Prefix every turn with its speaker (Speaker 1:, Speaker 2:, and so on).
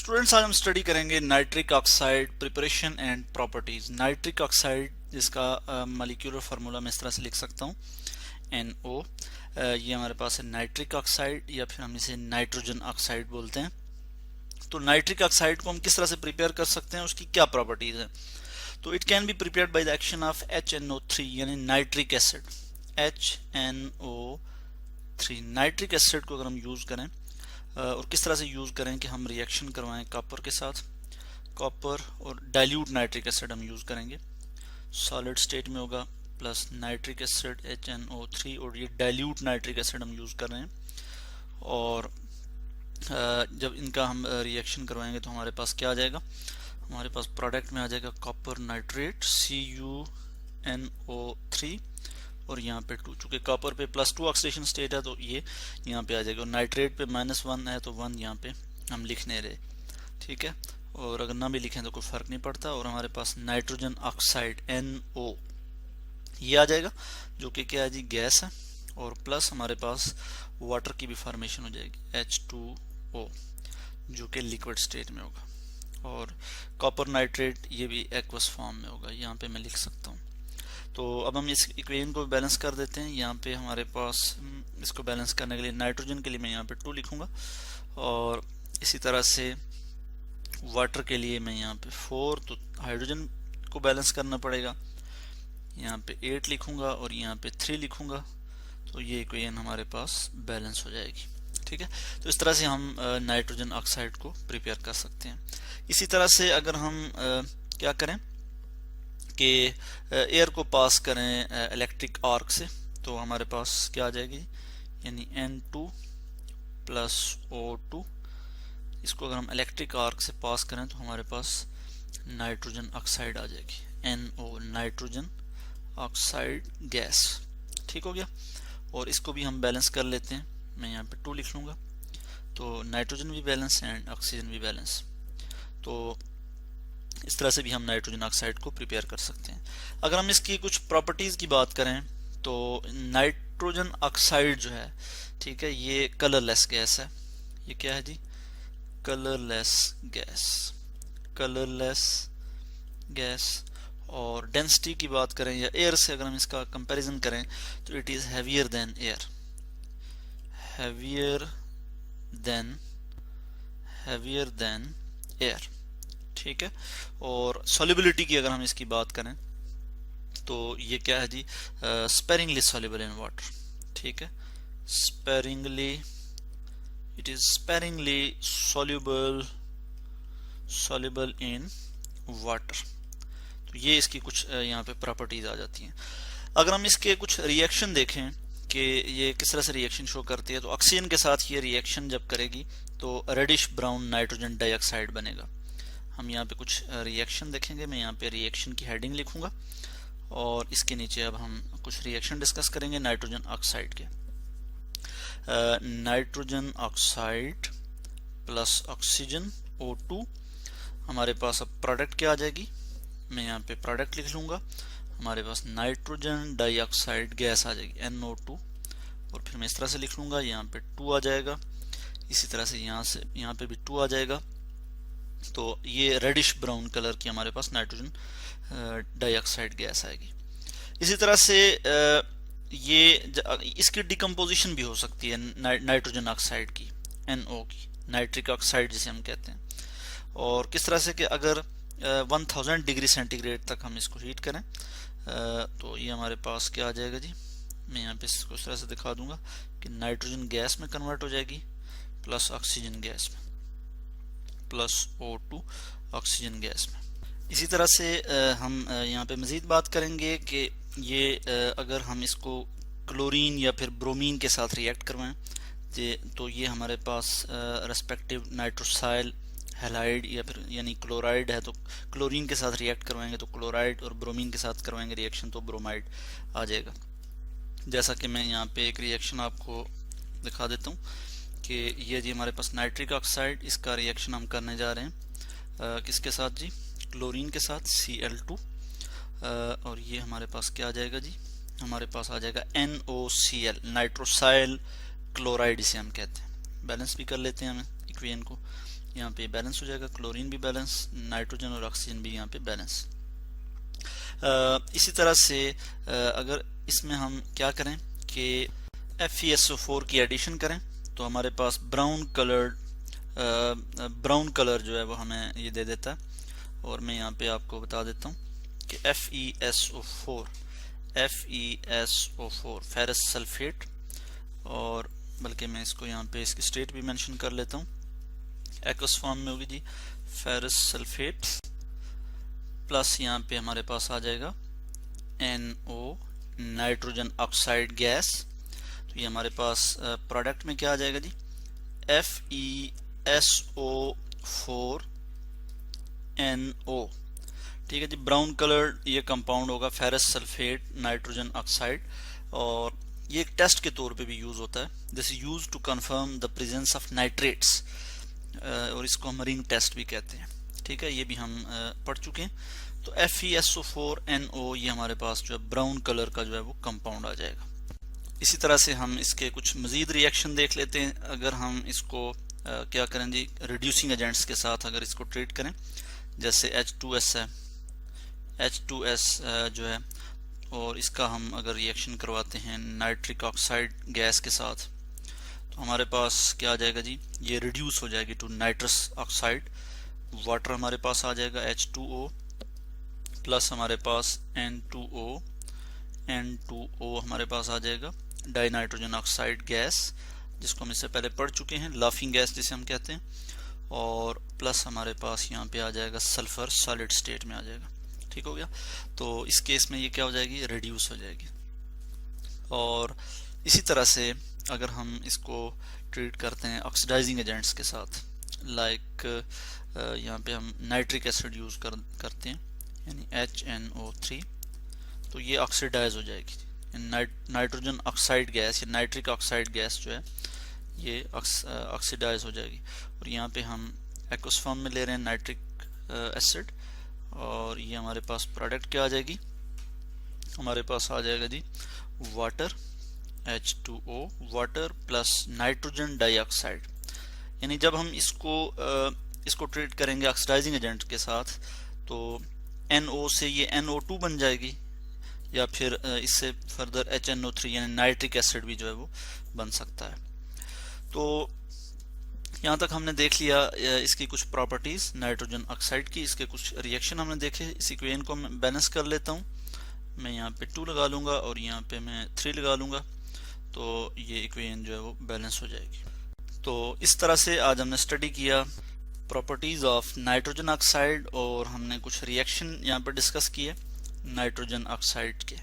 Speaker 1: Students आज हम study करेंगे nitric oxide preparation and properties. Nitric oxide जिसका मॉलिक्यूलर फार्मूला मैं इस तरह से लिख सकता हूँ NO। ये हमारे पास है नाइट्रिक ऑक्साइड या फिर हम इसे नाइट्रोजन ऑक्साइड बोलते हैं। तो नाइट्रिक ऑक्साइड को हम किस तरह से प्रिपेयर कर सकते हैं, उसकी क्या प्रॉपर्टीज है। तो it can be prepared by the action of HNO3 यानी nitric acid. HNO3 nitric acid को अगर हम यूज करें और किस तरह से यूज करें कि हम रिएक्शन करवाएं कॉपर के साथ, कॉपर और डाइल्यूट नाइट्रिक एसिड हम यूज करेंगे, सॉलिड स्टेट में होगा प्लस नाइट्रिक एसिड HNO3 और ये डाइल्यूट नाइट्रिक एसिड हम यूज कर रहे हैं। और जब इनका हम रिएक्शन करवाएंगे तो हमारे पास क्या आ जाएगा, हमारे पास प्रोडक्ट में आ जाएगा कॉपर नाइट्रेट CuNO3 और यहाँ पे 2, चूंकि कॉपर पे +2 ऑक्सीडेशन स्टेट है तो ये यहाँ पे आ जाएगा, और नाइट्रेट पे -1 है तो 1 यहाँ पे हम लिख नहीं रहे, ठीक है। और अगर ना भी लिखें तो कोई फर्क नहीं पड़ता। और हमारे पास नाइट्रोजन ऑक्साइड NO ये आ जाएगा जो कि क्या है जी, गैस है, और प्लस हमारे पास वाटर की भी फॉर्मेशन हो जाएगी H2O जो कि लिक्विड स्टेट में होगा, और कॉपर नाइट्रेट ये भी एक्वस फॉर्म में होगा, यहाँ पे मैं लिख सकता हूँ। तो अब हम इस इक्वेशन को बैलेंस कर देते हैं। यहाँ पे हमारे पास इसको बैलेंस करने के लिए नाइट्रोजन के लिए मैं यहाँ पे 2 लिखूंगा, और इसी तरह से वाटर के लिए मैं यहाँ पे 4, तो हाइड्रोजन को बैलेंस करना पड़ेगा, यहाँ पे 8 लिखूंगा और यहाँ पे 3 लिखूंगा, तो ये इक्वेशन हमारे पास बैलेंस हो जाएगी, ठीक है। तो इस तरह से हम नाइट्रोजन ऑक्साइड को प्रिपेयर कर सकते हैं। इसी तरह से अगर हम क्या करें कि एयर को पास करें इलेक्ट्रिक आर्क से, तो हमारे पास क्या आ जाएगी, यानी N2 प्लस O2, इसको अगर हम इलेक्ट्रिक आर्क से पास करें तो हमारे पास नाइट्रोजन ऑक्साइड आ जाएगी, NO नाइट्रोजन ऑक्साइड गैस, ठीक हो गया। और इसको भी हम बैलेंस कर लेते हैं, मैं यहाँ पे 2 लिख लूँगा, तो नाइट्रोजन भी बैलेंस एंड ऑक्सीजन भी बैलेंस। तो इस तरह से भी हम नाइट्रोजन ऑक्साइड को प्रिपेयर कर सकते हैं। अगर हम इसकी कुछ प्रॉपर्टीज की बात करें तो नाइट्रोजन ऑक्साइड जो है, ठीक है, ये कलरलेस गैस है। ये क्या है जी, कलरलेस गैस, कलरलेस गैस। और डेंसिटी की बात करें या एयर से अगर हम इसका कंपैरिजन करें तो it is heavier than air, heavier than air, ठीक है। और सॉल्युबिलिटी की अगर हम इसकी बात करें तो ये क्या है जी, स्पेरिंगली सॉल्युबल इन वाटर, ठीक है, sparingly, it is sparingly soluble in water. तो ये इसकी कुछ यहाँ पे प्रॉपर्टीज आ जाती हैं। अगर हम इसके कुछ रिएक्शन देखें कि ये किस तरह से रिएक्शन शो करती है, तो ऑक्सीजन के साथ ये रिएक्शन जब करेगी तो रेडिश ब्राउन नाइट्रोजन डाइऑक्साइड बनेगा। हम यहाँ पे कुछ रिएक्शन देखेंगे, मैं यहाँ पे रिएक्शन की हेडिंग लिखूंगा और इसके नीचे अब हम कुछ रिएक्शन डिस्कस करेंगे नाइट्रोजन ऑक्साइड के। Nitrogen oxide plus oxygen O2, हमारे पास अब प्रोडक्ट क्या आ जाएगी, मैं यहाँ पे प्रोडक्ट लिख लूंगा, हमारे पास नाइट्रोजन डाइऑक्साइड गैस आ जाएगी NO2, और फिर मैं इस तरह से लिख लूंगा, यहाँ पे 2 आ जाएगा, इसी तरह से यहाँ पे भी 2 आ जाएगा। तो ये रेडिश ब्राउन कलर की हमारे पास नाइट्रोजन डाइऑक्साइड गैस आएगी। इसी तरह से ये इसकी डिकम्पोजिशन भी हो सकती है नाइट्रोजन ऑक्साइड की, NO की, नाइट्रिक ऑक्साइड जिसे हम कहते हैं। और किस तरह से कि अगर 1000 डिग्री सेंटीग्रेड तक हम इसको हीट करें तो ये हमारे पास क्या आ जाएगा जी, मैं यहाँ पे इसको इस तरह से दिखा दूंगा कि नाइट्रोजन गैस में कन्वर्ट हो जाएगी प्लस ऑक्सीजन गैस में, प्लस O2 ऑक्सीजन गैस में। इसी तरह से हम यहाँ पे मज़ीद बात करेंगे कि ये अगर हम इसको क्लोरीन या फिर ब्रोमीन के साथ रिएक्ट करवाएं तो ये हमारे पास रेस्पेक्टिव नाइट्रोसाइल हैलाइड या फिर यानी क्लोराइड है, तो क्लोरीन के साथ रिएक्ट करवाएंगे तो क्लोराइड, और ब्रोमीन के साथ करवाएंगे रिएक्शन तो ब्रोमाइड आ जाएगा। जैसा कि मैं यहाँ पे एक रिएक्शन आपको दिखा देता हूँ कि ये जी हमारे पास नाइट्रिक ऑक्साइड, इसका रिएक्शन हम करने जा रहे हैं किसके साथ जी, क्लोरीन के साथ Cl2, और ये हमारे पास क्या आ जाएगा जी, हमारे पास आ जाएगा NOCl नाइट्रोसाइल क्लोराइड, इसे हम कहते हैं। बैलेंस भी कर लेते हैं हम इक्वेशन को, यहाँ पे बैलेंस हो जाएगा, क्लोरीन भी बैलेंस, नाइट्रोजन और ऑक्सीजन भी यहाँ पे बैलेंस। इसी तरह से अगर इसमें हम क्या करें कि FeSO4 की एडिशन करें तो हमारे पास ब्राउन कलर जो है वो हमें ये दे देता है। और मैं यहाँ पे आपको बता देता हूँ कि FeSO4 फेरस सल्फेट, और बल्कि मैं इसको यहाँ पे इसकी स्टेट भी मेंशन कर लेता हूँ, एक्वस फॉर्म में होगी जी फेरस सल्फेट प्लस यहाँ पे हमारे पास आ जाएगा NO नाइट्रोजन ऑक्साइड गैस। तो ये हमारे पास प्रोडक्ट में क्या आ जाएगा जी FeSO4NO। ठीक है जी, ब्राउन कलर ये कंपाउंड होगा फेरस सल्फेट नाइट्रोजन ऑक्साइड, और ये एक टेस्ट के तौर पे भी यूज होता है। This is used to confirm the presence of nitrates, और इसको हम रिंग टेस्ट भी कहते हैं। ठीक है, ये भी हम पढ़ चुके हैं। तो FeSO4NO ये हमारे पास जो है ब्राउन कलर का जो है वो कंपाउंड आ जाएगा। इसी तरह से हम इसके कुछ मजीद रिएक्शन देख लेते हैं। अगर हम इसको क्या करें जी, रिड्यूसिंग एजेंट्स के साथ अगर इसको ट्रीट करें, जैसे H2S है, H2S जो है, और इसका हम अगर रिएक्शन करवाते हैं नाइट्रिक ऑक्साइड गैस के साथ, तो हमारे पास क्या आ जाएगा जी, ये रिड्यूस हो जाएगी टू नाइट्रस ऑक्साइड। वाटर हमारे पास आ जाएगा H2O प्लस हमारे पास N2O हमारे पास आ जाएगा डाई नाइट्रोजन ऑक्साइड गैस, जिसको हम इससे पहले पढ़ चुके हैं, लाफिंग गैस जिसे हम कहते हैं, और प्लस हमारे पास यहाँ पे आ जाएगा सल्फर सॉलिड स्टेट में आ जाएगा। ठीक हो गया। तो इस केस में ये क्या हो जाएगी, रिड्यूस हो जाएगी। और इसी तरह से अगर हम इसको ट्रीट करते हैं ऑक्सीडाइजिंग एजेंट्स के साथ, लाइक यहाँ पे हम नाइट्रिक एसिड यूज करते हैं यानी HNO3, तो ये ऑक्सीडाइज हो जाएगी। नाइट्रोजन ऑक्साइड गैस या नाइट्रिक ऑक्साइड गैस जो है ये ऑक्सीडाइज हो जाएगी। और यहाँ पे हम एक्वस फॉर्म में ले रहे हैं नाइट्रिक एसिड, और ये हमारे पास प्रोडक्ट क्या आ जाएगी, हमारे पास आ जाएगा जी water H2O, water plus nitrogen dioxide. यानी जब हम इसको ट्रीट करेंगे ऑक्सीडाइजिंग एजेंट के साथ, तो NO से ये NO2 बन जाएगी, या फिर इससे फर्दर HNO3 यानी नाइट्रिक एसिड भी जो है वो बन सकता है। तो यहाँ तक हमने देख लिया इसकी कुछ प्रॉपर्टीज नाइट्रोजन ऑक्साइड की, इसके कुछ रिएक्शन हमने देखे। इस इक्वेशन को मैं बैलेंस कर लेता हूँ, मैं यहाँ पे 2 लगा लूँगा और यहाँ पे मैं 3 लगा लूँगा, तो ये इक्वेशन जो है वो बैलेंस हो जाएगी। तो इस तरह से आज हमने स्टडी किया प्रॉपर्टीज ऑफ नाइट्रोजन ऑक्साइड, और हमने कुछ रिएक्शन यहाँ पर डिस्कस किए नाइट्रोजन ऑक्साइड के।